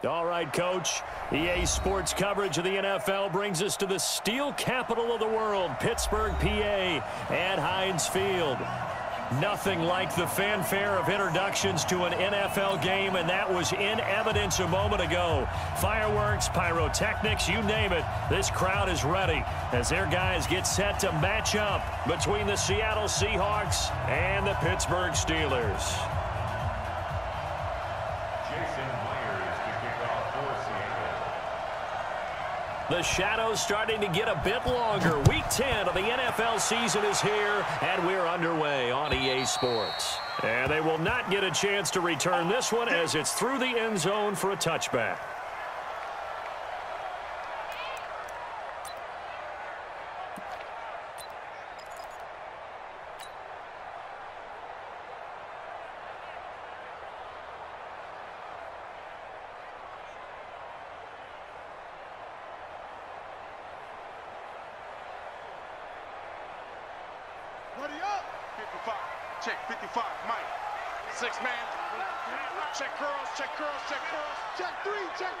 All right, Coach. EA Sports coverage of the NFL brings us to the steel capital of the world, Pittsburgh, PA, at Heinz Field. Nothing like the fanfare of introductions to an NFL game, and that was in evidence a moment ago. Fireworks, pyrotechnics, you name it, this crowd is ready as their guys get set to match up between the Seattle Seahawks and the Pittsburgh Steelers. The shadows starting to get a bit longer. Week 10 of the NFL season is here, and we're underway on EA Sports. And they will not get a chance to return this one as it's through the end zone for a touchback. Check 55, Mike. 6 man. Check curls, check curls, check curls. Check 3, check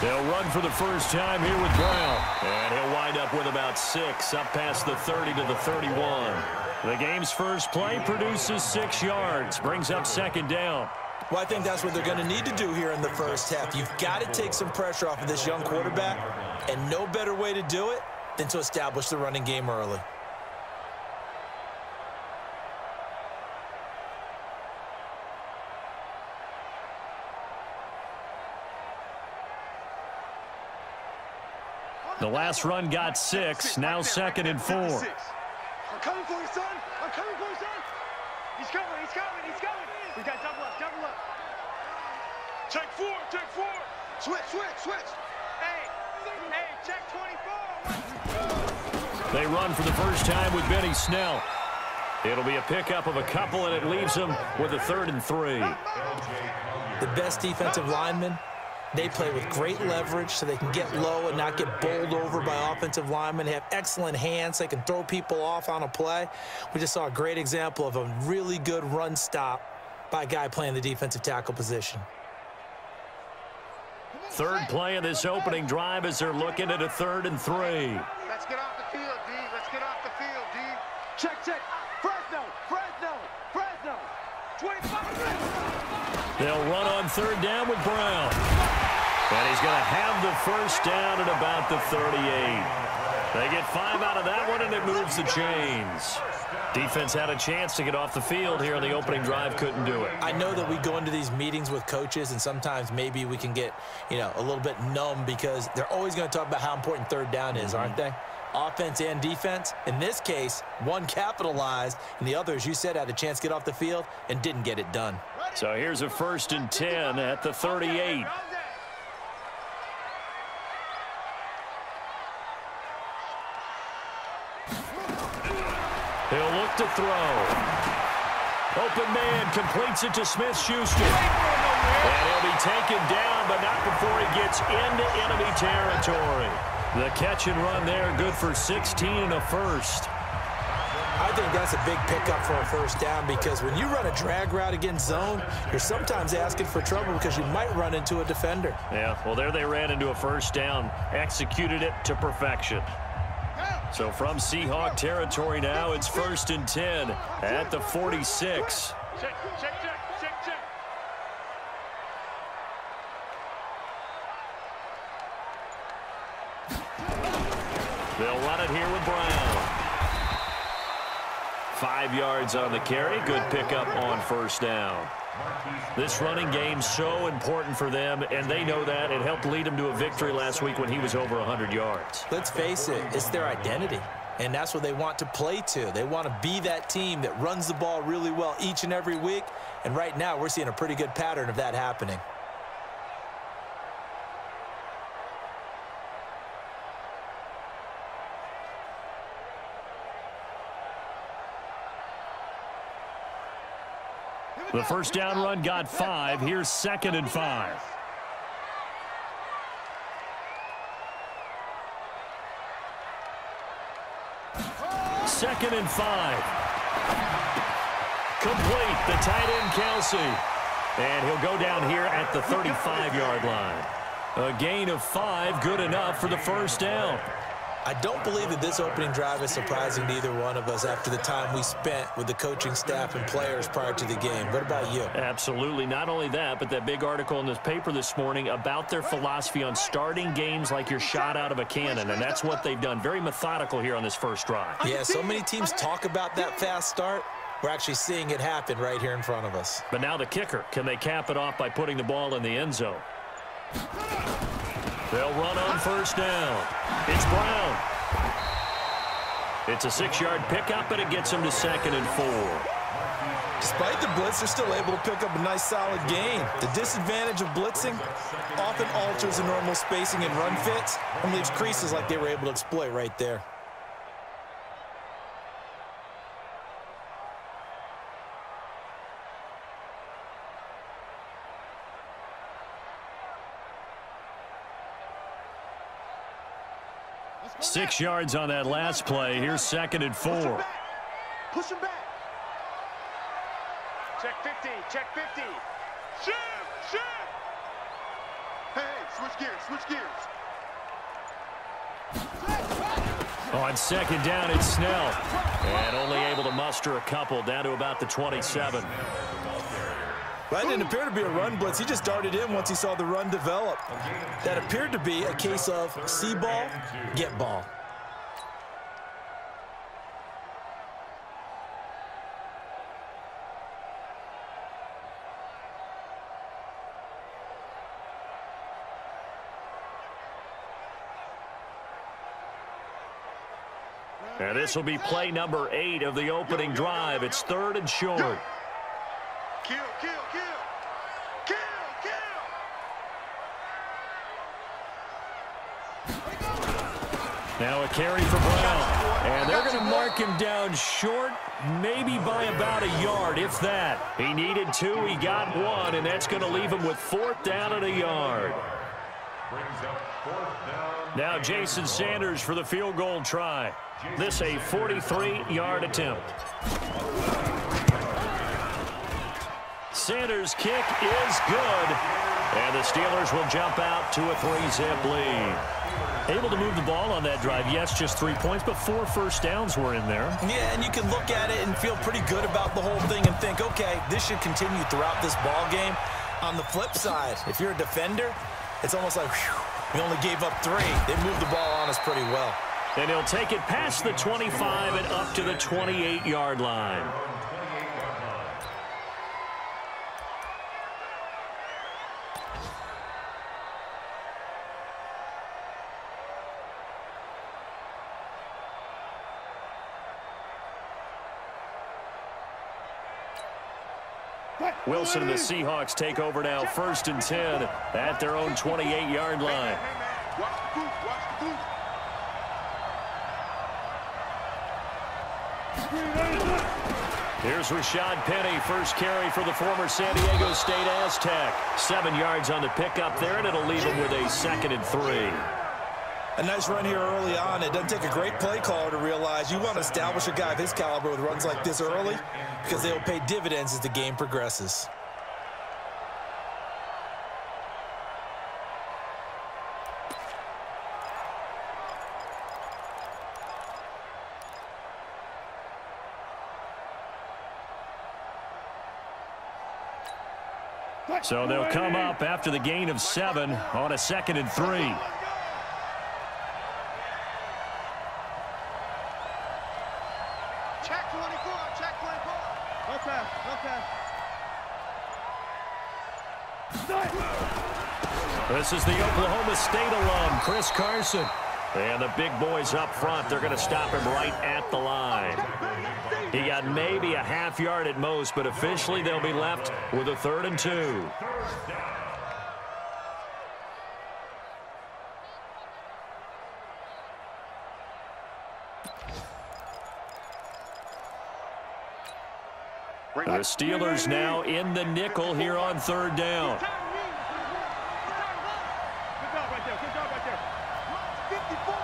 3. They'll run for the first time here with Brown. And he'll wind up with about 6, up past the 30 to the 31. The game's first play produces 6 yards, brings up second down. Well, I think that's what they're going to need to do here in the first half. You've got to take some pressure off of this young quarterback, and no better way to do it than to establish the running game early. The last run got 6, now 2nd and 4. I'm coming for you, son. I'm coming for you, son. He's coming, he's coming, he's coming. We got double up, double up. Check 4, check 4. Switch, switch, switch. Hey, check 24. They run for the first time with Benny Snell. It'll be a pickup of a couple, and it leaves them with a 3rd and 3. The best defensive linemen, they play with great leverage so they can get low and not get bowled over by offensive linemen. They have excellent hands. They can throw people off on a play. We just saw a great example of a really good run stop by a guy playing the defensive tackle position. Third play of this opening drive as they're looking at a 3rd and 3. Let's get off the field, D. Let's get off the field, D. Check, check. Fresno, Fresno, Fresno. 25. They'll run on 3rd down with Brown. And he's going to have the first down at about the 38. They get 5 out of that one, and it moves the chains. Defense had a chance to get off the field here on the opening drive, couldn't do it. I know that we go into these meetings with coaches, and sometimes maybe we can get, a little bit numb because they're always going to talk about how important 3rd down is, aren't they? Offense and defense. In this case, one capitalized, and the other, as you said, had a chance to get off the field and didn't get it done. So here's a 1st and 10 at the 38. He'll look to throw. Open man completes it to Smith-Schuster. And he'll be taken down, but not before he gets into enemy territory. The catch and run there, good for 16 and a first. I think that's a big pickup for a first down because when you run a drag route against zone, you're sometimes asking for trouble because you might run into a defender. Yeah, well, there they ran into a first down, executed it to perfection. So from Seahawk territory now, it's 1st and 10 at the 46. Check, check, check, check, check. They'll run it here with Brown. 5 yards on the carry. Good pickup on 1st down. This running game's so important for them, and they know that. It helped lead them to a victory last week when he was over 100 yards. Let's face it, it's their identity, and that's what they want to play to. They want to be that team that runs the ball really well each and every week, and right now we're seeing a pretty good pattern of that happening. The first down run got 5. Here's 2nd and 5. Second and 5. Complete. The tight end, Kelsey. And he'll go down here at the 35-yard line. A gain of 5, good enough for the first down. I don't believe that this opening drive is surprising to either one of us after the time we spent with the coaching staff and players prior to the game. What about you? Absolutely. Not only that, but that big article in this paper this morning about their philosophy on starting games like you're shot out of a cannon, and that's what they've done. Very methodical here on this first drive. Yeah, so many teams talk about that fast start. We're actually seeing it happen right here in front of us. But now the kicker. Can they cap it off by putting the ball in the end zone? They'll run on first down. It's Brown. It's a 6-yard pickup, and it gets him to 2nd and 4. Despite the blitz, they're still able to pick up a nice solid gain. The disadvantage of blitzing often alters the normal spacing and run fits and leaves creases like they were able to exploit right there. Let's go 6 yards on that last play. Here's 2nd and 4. Push him back. Check 50. Check 50. Shoot! Shoot! Hey, switch gears. Switch gears. On 2nd down, it's Snell. And only able to muster a couple down to about the 27. That didn't appear to be a run blitz. He just darted in once he saw the run develop. That appeared to be a case of see ball, get ball. And this will be play number 8 of the opening drive. It's 3rd and short. Kill, kill, kill. Kill, kill. Now a carry for Brown. And they're going to mark him down short, maybe by about a yard, if that. He needed 2, he got 1, and that's going to leave him with 4th down and a yard. Now Jason Sanders for the field goal try. This a 43-yard attempt. Sanders' kick is good. And the Steelers will jump out to a 3-zip lead. Able to move the ball on that drive. Yes, just 3 points, but 4 first downs were in there. Yeah, and you can look at it and feel pretty good about the whole thing and think, okay, this should continue throughout this ball game. On the flip side, if you're a defender, it's almost like, whew, we only gave up 3. They moved the ball on us pretty well. And he'll take it past the 25 and up to the 28-yard line. Wilson and the Seahawks take over now, 1st and 10 at their own 28-yard line. Watch the boot. Watch the boot. Here's Rashad Penny, first carry for the former San Diego State Aztec. 7 yards on the pickup there, and it'll leave him with a 2nd and 3. A nice run here early on. It doesn't take a great play caller to realize you want to establish a guy of his caliber with runs like this early because they will pay dividends as the game progresses. So they'll come up after the gain of 7 on a 2nd and 3. Check 24. Check 24. No pass. No pass. This is the Oklahoma State alum, Chris Carson. And the big boys up front, they're going to stop him right at the line. He got maybe a half yard at most, but officially they'll be left with a 3rd and 2. The Steelers now in the nickel here on 3rd down. Good job right there. Good job right there. Mike 54.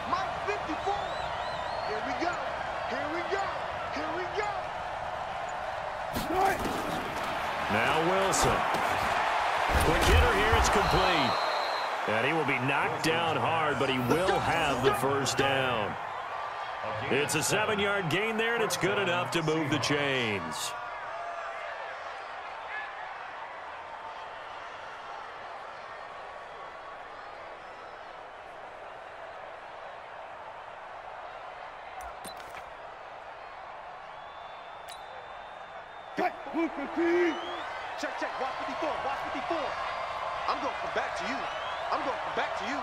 Mike 54. Here we go. Here we go. Here we go. Now Wilson. Quick hitter here. It's complete. And he will be knocked down hard, but he will have the first down. It's a 7-yard gain there, and it's good enough to move the chains. Check, check. Watch 54. Watch 54. I'm going from back to you. I'm going from back to you.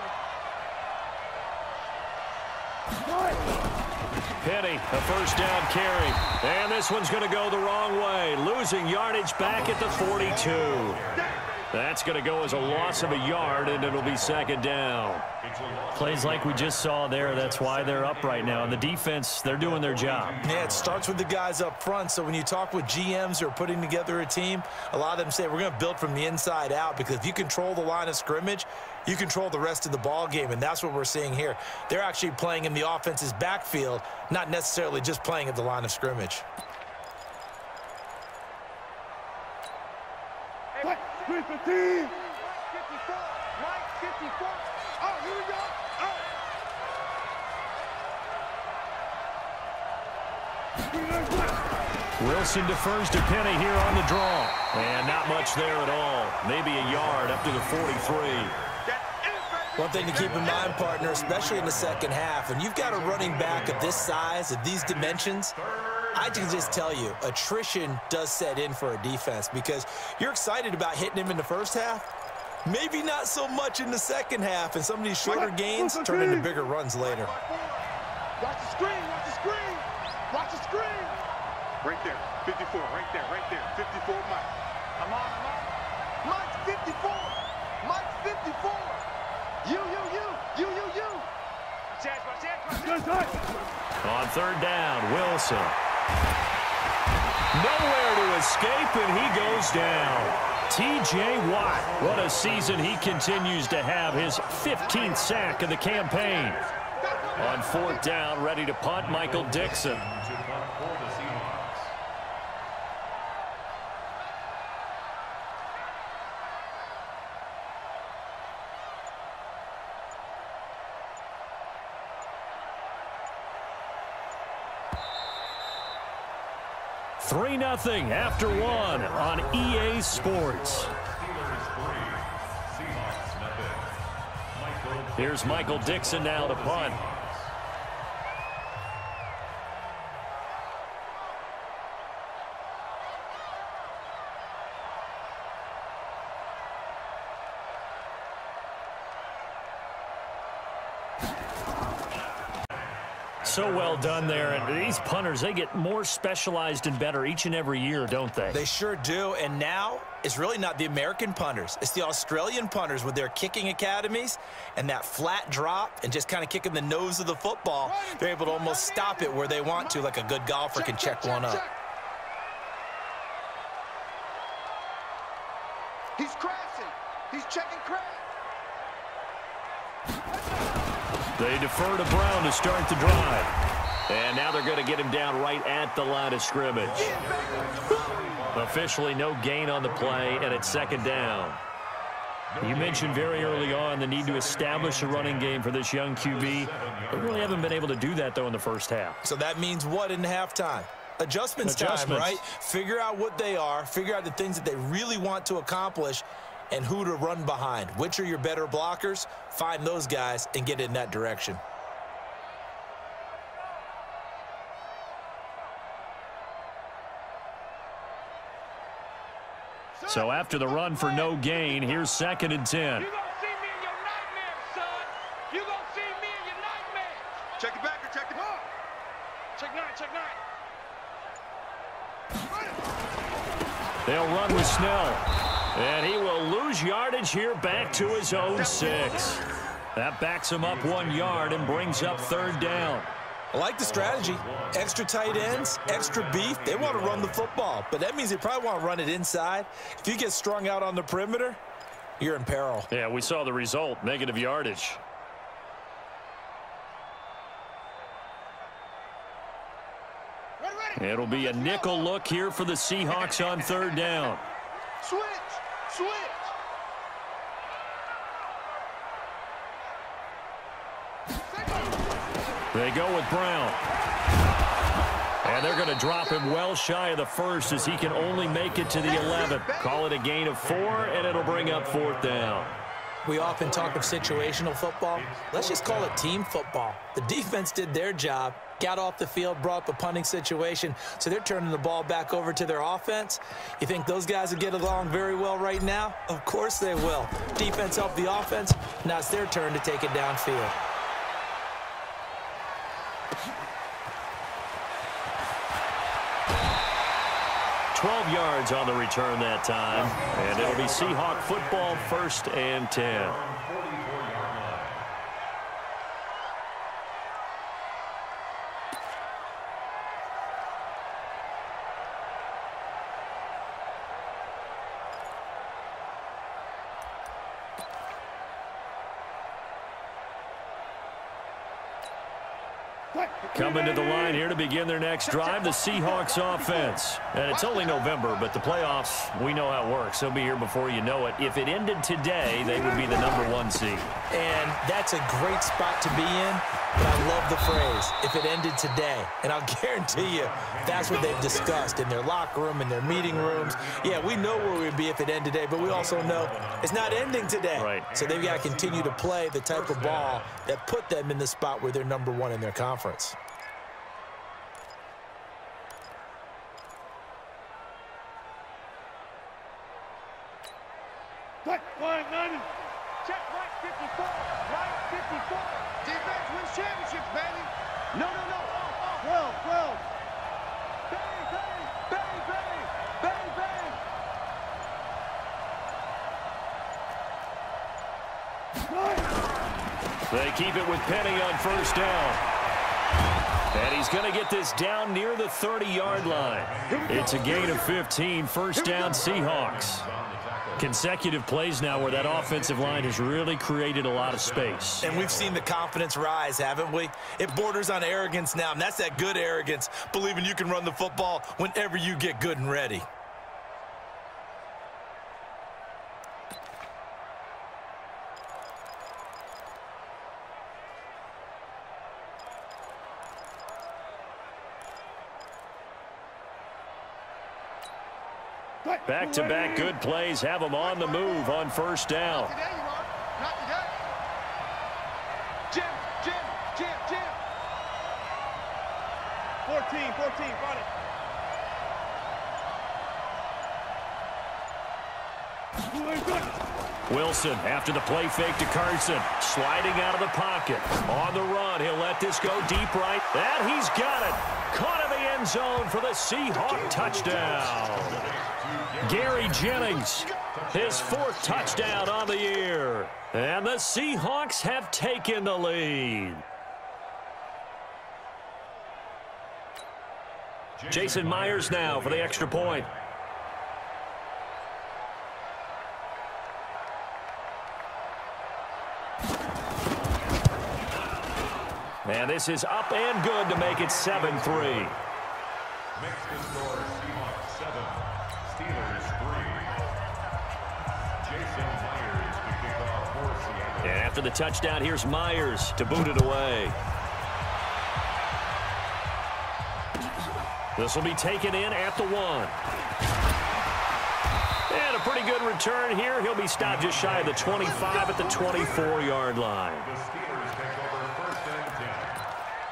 Penny, a first down carry. And this one's going to go the wrong way. Losing yardage back at the 42. That's going to go as a loss of a yard, and it'll be second down. Plays like we just saw there. That's why they're up right now. And the defense, they're doing their job. Yeah, it starts with the guys up front. So when you talk with GMs who are putting together a team, a lot of them say we're going to build from the inside out, because if you control the line of scrimmage, you control the rest of the ball game, and that's what we're seeing here. They're actually playing in the offense's backfield, not necessarily just playing at the line of scrimmage. Hey, 315. 54. Right, 54. Oh, here we go. Oh. Wilson defers to Penny here on the draw. And not much there at all. Maybe a yard up to the 43. One thing to keep in mind, partner, especially in the second half, when you've got a running back of this size, of these dimensions, I can just tell you, attrition does set in for a defense, because you're excited about hitting him in the first half, maybe not so much in the second half, and some of these shorter gains turn into bigger runs later. Watch the screen, watch the screen. Watch the screen. Right there, 54, right there, 54, Mike. I'm on. Mike's 54. Mike's 54. You. On third down, Wilson. Nowhere to escape, and he goes down. T.J. Watt, what a season he continues to have. His 15th sack of the campaign. On fourth down, ready to punt, Michael Dixon. Three 3-0 after one on EA Sports. Here's Michael Dixon now to punt. So well done there. And these punters, they get more specialized and better each and every year, don't they? They sure do. And now it's really not the American punters. It's the Australian punters with their kicking academies and that flat drop and just kind of kicking the nose of the football. They're able to almost stop it where they want to, like a good golfer can check one up. He's crashing. He's checking crash. They defer to Brown to start the drive. And now they're going to get him down right at the line of scrimmage. Officially no gain on the play, and it's second down. You mentioned very early on the need to establish a running game for this young QB. They really haven't been able to do that, though, in the first half. So that means what in halftime? Adjustments time, right? Figure out what they are, figure out the things that they really want to accomplish, and who to run behind. Which are your better blockers? Find those guys and get in that direction. So after the run for no gain, here's 2nd and 10. You're going to see me in your nightmares, son. You're going to see me in your nightmares. Check it back or check it up. Check 9, check 9. They'll run with Snell. And he will lose yardage here back to his own 6. That backs him up 1 yard and brings up 3rd down. I like the strategy. Extra tight ends, extra beef. They want to run the football, but that means they probably want to run it inside. If you get strung out on the perimeter, you're in peril. Yeah, we saw the result, negative yardage. It'll be a nickel look here for the Seahawks on 3rd down. Switch. They go with Brown. And they're going to drop him well shy of the first as he can only make it to the 11. Call it a gain of 4, and it'll bring up 4th down. We often talk of situational football. Let's just call it team football. The defense did their job, got off the field, brought up a punting situation, so they're turning the ball back over to their offense. You think those guys will get along very well right now? Of course they will. Defense helped the offense. Now it's their turn to take it downfield. $12 yards on the return that time, and it'll be Seahawk football, 1st and 10. Coming to the line here to begin their next drive, the Seahawks offense. And it's only November, but the playoffs, we know how it works. They'll be here before you know it. If it ended today, they would be the #1 seed. And that's a great spot to be in, but I love the phrase, if it ended today. And I'll guarantee you, that's what they've discussed in their locker room, in their meeting rooms. Yeah, we know where we'd be if it ended today, but we also know it's not ending today. Right. So they've got to continue to play the type of ball that put them in the spot where they're #1 in their conference. Check right 54. Right 54. Defense wins championships, baby. No. 12. Bang. They keep it with Penny on 1st down. And he's going to get this down near the 30-yard line. It's a gain of 15, 1st down Seahawks. Consecutive plays now where that offensive line has really created a lot of space. And we've seen the confidence rise, haven't we? It borders on arrogance now, and that's that good arrogance, believing you can run the football whenever you get good and ready. Back-to-back good plays have them on the move on 1st down. Not today. Jim. 14, run it. Wilson after the play fake to Carson. Sliding out of the pocket. On the run, he'll let this go deep right. And he's got it. Caught in the end zone for the Seahawk touchdown. Gary Jennings, his 4th touchdown on the year. And the Seahawks have taken the lead. Jason Myers now for the extra point. And this is up and good to make it 7-3. And after the touchdown, here's Myers to boot it away. This will be taken in at the 1. And a pretty good return here. He'll be stopped just shy of the 25 at the 24-yard line. The Steelers take over 1st and 10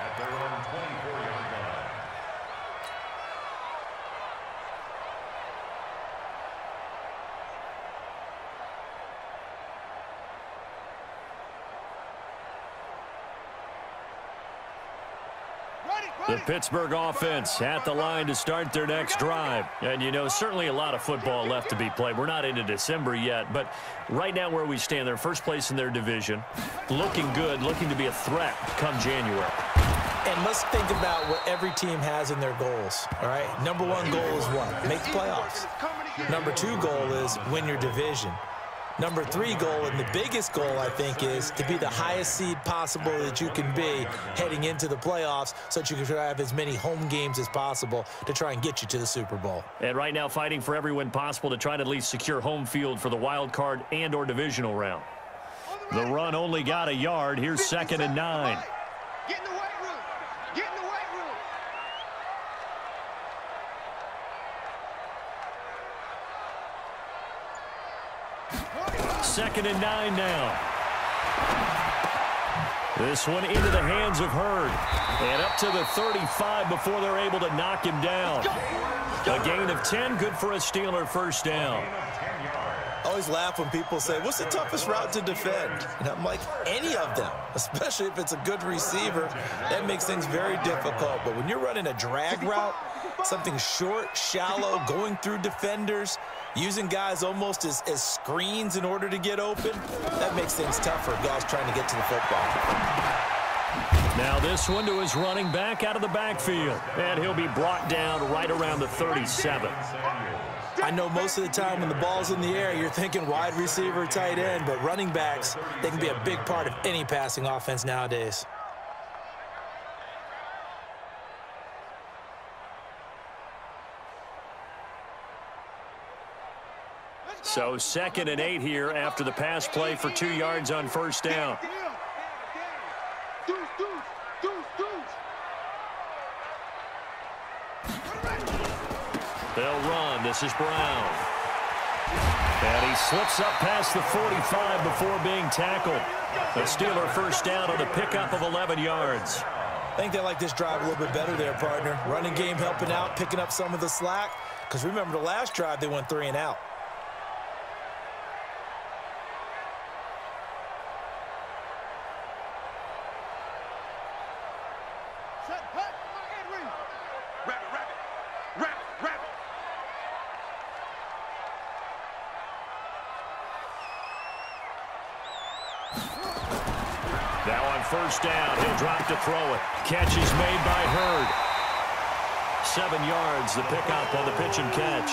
at their own 24-yard line. The Pittsburgh offense at the line to start their next drive. And, you know, certainly a lot of football left to be played. We're not into December yet, but right now where we stand, they're 1st place in their division. Looking good, looking to be a threat come January. And let's think about what every team has in their goals, all right? #1 goal is what? Make the playoffs. #2 goal is win your division. Number 3 goal, and the biggest goal, I think, is to be the highest seed possible that you can be heading into the playoffs so that you can try to have as many home games as possible to try and get you to the Super Bowl. And right now fighting for every win possible to try to at least secure home field for the wild card and or divisional round. The run only got a yard. Here's 2nd and 9. Get in the weight room. Get in the weight room. 2nd and 9 now. This one into the hands of Hurd. And up to the 35 before they're able to knock him down. A gain of 10, good for a Steeler first down. I always laugh when people say, what's the toughest route to defend? And I'm like, any of them, especially if it's a good receiver. That makes things very difficult. But when you're running a drag route, something short, shallow, going through defenders, using guys almost as screens in order to get open, that makes things tougher, guys trying to get to the football. Now this one to his running back out of the backfield. And he'll be brought down right around the 37. I know most of the time when the ball's in the air, you're thinking wide receiver, tight end, but running backs, they can be a big part of any passing offense nowadays. So 2nd and 8 here after the pass play for 2 yards on first down. They'll run. This is Brown. And he slips up past the 45 before being tackled. The Steeler first down on a pickup of 11 yards. I think they like this drive a little bit better there, partner. Running game helping out, picking up some of the slack. Because remember the last drive, they went 3 and out. Now on first down, he'll drop to throw it. Catch is made by Hurd. 7 yards, the pickup on the pitch and catch.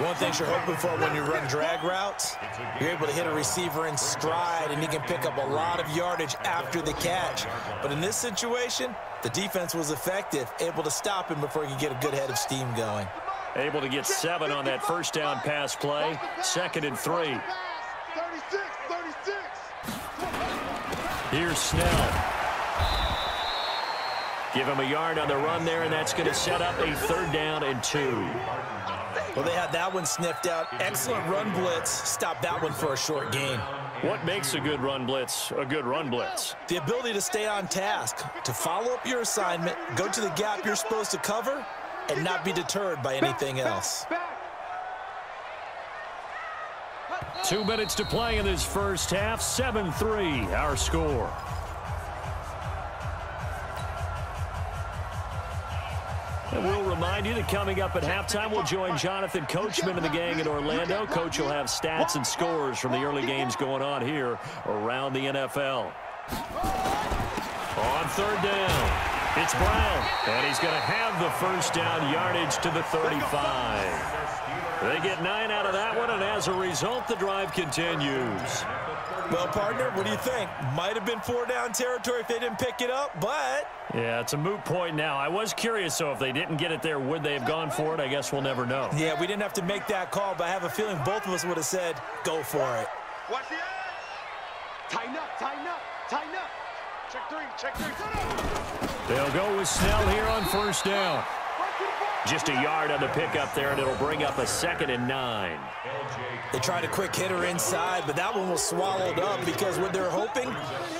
One thing you're hoping for when you run drag routes, you're able to hit a receiver in stride, and you can pick up a lot of yardage after the catch. But in this situation, the defense was effective, able to stop him before he could get a good head of steam going. Able to get 7 on that first down pass play. 2nd and 3. 36. Here's Snell. Give him a yard on the run there, and that's going to set up a 3rd down and 2. Well, they had that one sniffed out. Excellent run blitz. Stop that one for a short gain. What makes a good run blitz a good run blitz? The ability to stay on task, to follow up your assignment, go to the gap you're supposed to cover, and not be deterred by anything else. 2 minutes to play in this first half. 7-3, our score. And we'll remind you that coming up at halftime, we'll join Jonathan Coachman and the gang in Orlando. Coach will have stats and scores from the early games going on here around the NFL. On 3rd down, it's Brown. And he's going to have the first down yardage to the 35. They get 9 out of that one, and as a result, the drive continues. Well, partner, what do you think? Might have been 4-down territory if they didn't pick it up, but... Yeah, it's a moot point now. I was curious, so if they didn't get it there, would they have gone for it? I guess we'll never know. Yeah, we didn't have to make that call, but I have a feeling both of us would have said, go for it. Watch the edge. Tighten up, tighten up, tighten up. Check 3. They'll go with Snell here on first down. Just a yard on the pickup there, and it'll bring up a 2nd and 9. They tried a quick hitter inside, but that one was swallowed up because what they're hoping,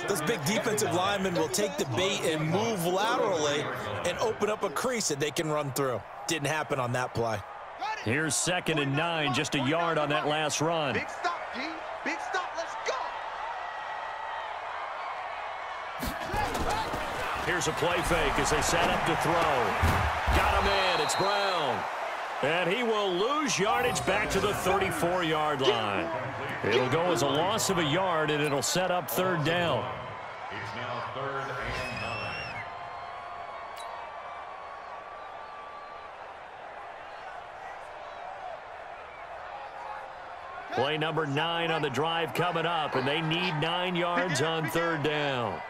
those big defensive linemen will take the bait and move laterally and open up a crease that they can run through. Didn't happen on that play. Here's 2nd and 9, just a yard on that last run. Big stop, P. Big stop. Let's go. Here's a play fake as they set up to throw. Got him in. It's Brown. And he will lose yardage back to the 34-yard line. It'll go as a loss of a yard, and it'll set up 3rd down. It's now 3rd and 9. Play number 9 on the drive coming up, and they need 9 yards on 3rd down.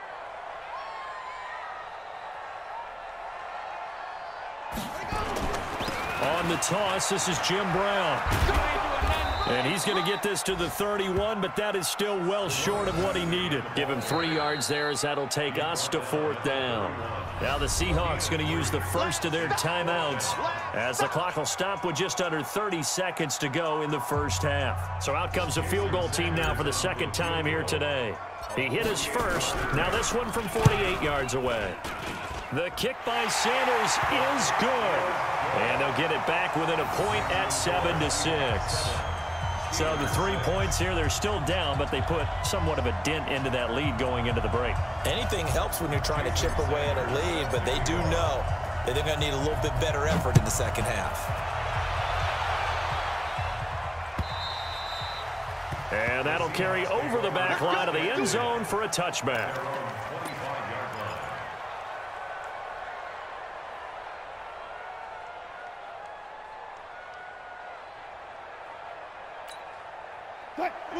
On the toss, this is Jim Brown. And he's going to get this to the 31, but that is still well short of what he needed. Give him 3 yards there, as that'll take us to 4th down. Now the Seahawks going to use the first of their timeouts, as the clock will stop with just under 30 seconds to go in the first half. So out comes a field goal team now for the 2nd time here today. He hit his first. Now this one from 48 yards away. The kick by Sanders is good. And they'll get it back within a point at 7-6. So the 3 points here, they're still down, but they put somewhat of a dent into that lead going into the break. Anything helps when you're trying to chip away at a lead, but they do know that they're going to need a little bit better effort in the second half. And that'll carry over the back line of the end zone for a touchback.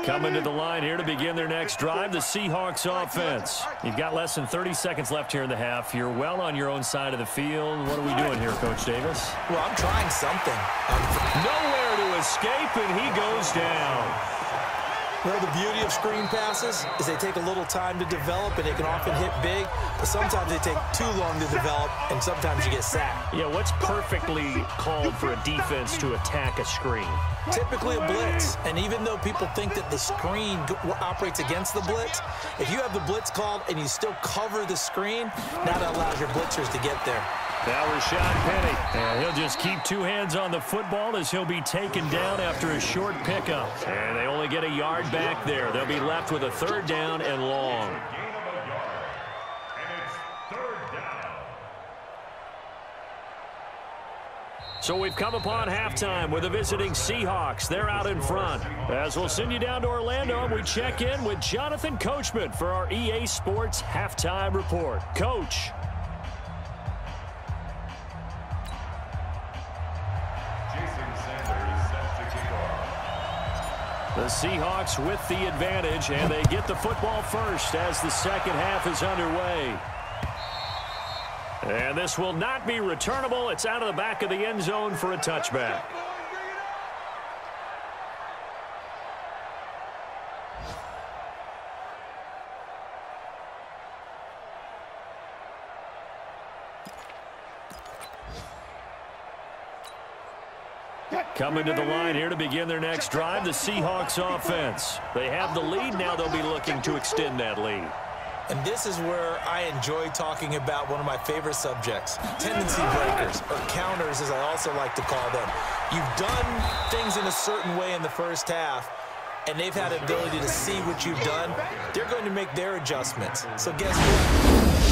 Coming to the line here to begin their next drive, the Seahawks offense. You've got less than 30 seconds left here in the half. You're well on your own side of the field. What are we doing here, Coach Davis? Well, I'm trying something. Nowhere to escape, and he goes down. Well, the beauty of screen passes is they take a little time to develop, and they can often hit big, but sometimes they take too long to develop, and sometimes you get sacked. Yeah, what's perfectly called for a defense to attack a screen? Typically a blitz, and even though people think that the screen operates against the blitz, if you have the blitz called and you still cover the screen, now that allows your blitzers to get there. Now Rashad Penny, and he'll just keep 2 hands on the football as he'll be taken down after a short pickup. And they only get a yard back there. They'll be left with a 3rd down and long. So we've come upon halftime with the visiting Seahawks. They're out in front. As we'll send you down to Orlando, we check in with Jonathan Coachman for our EA Sports Halftime Report. Coach. The Seahawks with the advantage, and they get the football first as the second half is underway. And this will not be returnable. It's out of the back of the end zone for a touchback. Coming to the line here to begin their next drive, the Seahawks offense. They have the lead. Now they'll be looking to extend that lead. And this is where I enjoy talking about one of my favorite subjects, tendency breakers, or counters as I also like to call them. You've done things in a certain way in the first half, and they've had the ability to see what you've done. They're going to make their adjustments. So guess what?